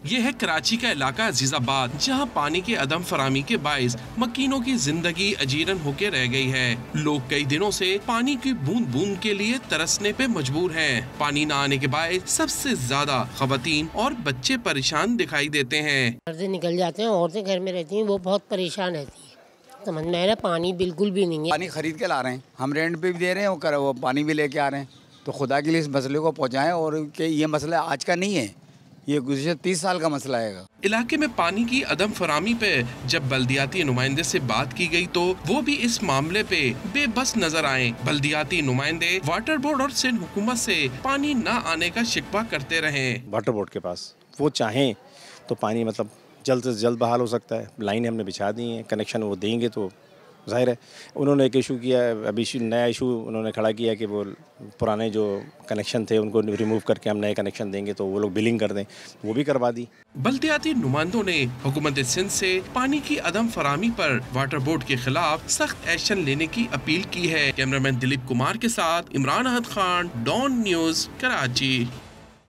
ये है कराची का इलाका अजीजाबाद, जहां पानी की अदम फरामी के बाइस मकीनों की जिंदगी अजीरन होके रह गई है। लोग कई दिनों से पानी की बूंद बूंद के लिए तरसने पे मजबूर हैं। पानी न आने के बाइस सबसे ज्यादा खवातीन और बच्चे परेशान दिखाई देते हैं। घर से निकल जाते हैं, औरतें घर में रहती हैं, वो बहुत परेशान रहती है। समझ में आ रहा, पानी बिल्कुल भी नहीं है। पानी खरीद के ला रहे हैं, हम रेंट पे भी दे रहे हैं, वो पानी भी लेके आ रहे हैं। तो खुदा के लिए इस मसले को पहुँचाएं, और कि ये मसला आज का नहीं है, ये गुज़िश्ता 30 साल का मसला है। इलाके में पानी की अदम फरामी पे जब बल्दियाती नुमाइंदे से बात की गई तो वो भी इस मामले पे बेबस नजर आए। बल्दियाती नुमाइंदे वाटर बोर्ड और सिंध हुकूमत से पानी न आने का शिकवा करते रहे। वाटर बोर्ड के पास वो चाहें तो पानी मतलब जल्द से जल्द बहाल हो सकता है। लाइनें हमने बिछा दी हैं, कनेक्शन वो देंगे तो जाहिर है। उन्होंने एक इशू किया है, अभी नया इशू उन्होंने खड़ा किया कि वो पुराने जो कनेक्शन थे उनको रिमूव करके हम नए कनेक्शन देंगे, तो वो लोग बिलिंग कर दें, वो भी करवा दी। बल्दियाती नुमाइंदों ने हुकूमत सिंध से पानी की अदम फरामी पर वाटर बोर्ड के खिलाफ सख्त एक्शन लेने की अपील की है। कैमरामैन दिलीप कुमार के साथ इमरान अहद खान, डॉन न्यूज़, कराची।